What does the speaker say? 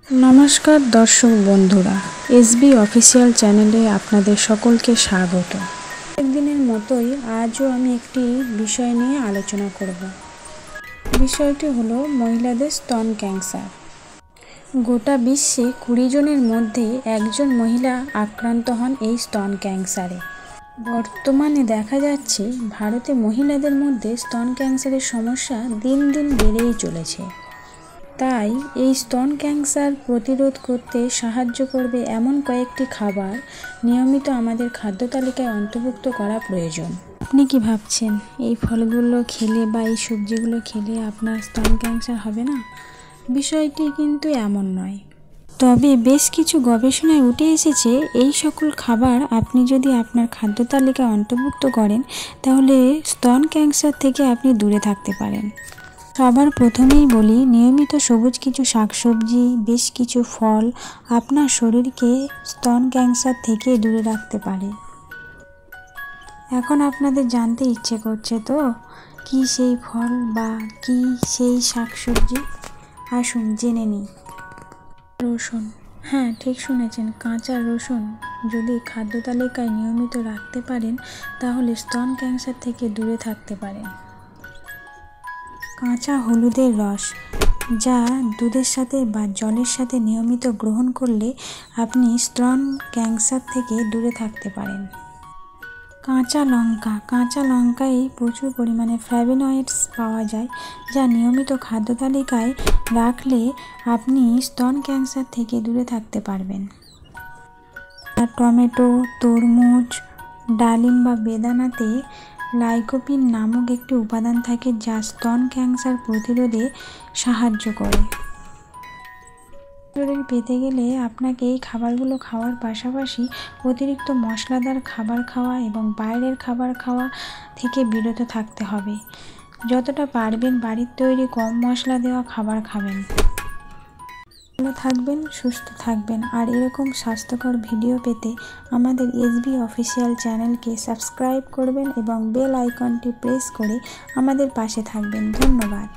नमस्कार दर्शक बंधुरा एसबी अफिशियल चैनेले आपनादेर सकलके स्वागत। एकदिनेर मतोई आजो आमी एकटी विषय निये आलोचना करब। विषयटी हलो महिलादेर स्तन कैंसार। गोटा विश्वे 20 जनेर मध्य एकजन महिला आक्रांत हन एई स्तन कैंसारे। बर्तमाने देखा जाच्छे भारते महिलादेर मध्य स्तन कैंसारेर समस्या दिन दिन बेड़ेई चलेछे। তাই এই স্তন ক্যান্সার প্রতিরোধ করতে সাহায্য করবে এমন কয়েকটি খাবার নিয়মিত আমাদের খাদ্য তালিকায় অন্তর্ভুক্ত করা প্রয়োজন। আপনি কি ভাবছেন এই ফলগুলো খেলে বা এই সবজিগুলো খেলে আপনার স্তন ক্যান্সার হবে না? বিষয়টি কিন্তু এমন নয়। তবে বেশ কিছু গবেষণায় উঠে এসেছে এই সকল খাবার আপনি যদি আপনার খাদ্য তালিকায় অন্তর্ভুক্ত করেন তাহলে স্তন ক্যান্সার থেকে আপনি দূরে থাকতে পারেন। সবার প্রথমেই বলি, নিয়মিত সবুজ কিছু শাকসবজি, বেশ কিছু ফল আপনার শরীরকে স্তন ক্যান্সার থেকে দূরে রাখতে পারে। এখন আপনাদের জানতে ইচ্ছে করছে তো কি সেই ফল বা কি সেই শাকসবজি? আসুন জেনে নিই। রসুন, হ্যাঁ ঠিক শুনেছেন, কাঁচা রসুন যদি খাদ্য তালিকায় নিয়মিত রাখতে পারেন তাহলে স্তন ক্যান্সার থেকে দূরে থাকতে পারেন। কাঁচা হলুদের রস, যা দুধের সাথে বা জলের সাথে নিয়মিত গ্রহণ করলে আপনি স্তন ক্যান্সার থেকে দূরে থাকতে পারেন। কাঁচা লঙ্কা, কাঁচা লঙ্কায় প্রচুর পরিমাণে ফ্ল্যাভোনয়েডস পাওয়া যায়, যা নিয়মিত খাদ্য তালিকায় রাখলে আপনি স্তন ক্যান্সার থেকে দূরে থাকতে পারবেন। টমেটো, তরমুজ, ডালিম বা বেদানাতে লাইকোপিন নামক একটি উপাদান থাকে যা স্তন ক্যান্সার প্রতিরোধে সাহায্য করে। শরীর পেতে গেলে আপনাকে এই খাবারগুলো খাওয়ার পাশাপাশি অতিরিক্ত মশলাদার খাবার খাওয়া এবং বাইরের খাবার খাওয়া থেকে বিরত থাকতে হবে। যতটা পারবেন বাড়ির তৈরি কম মশলা দেওয়া খাবার খাবেন। ভালো থাকবেন, সুস্থ থাকবেন। আর এরকম স্বাস্থ্যকর ভিডিও পেতে আমাদের এসবি অফিসিয়াল চ্যানেলকে সাবস্ক্রাইব করবেন এবং বেল আইকনটি প্রেস করে আমাদের পাশে থাকবেন। ধন্যবাদ।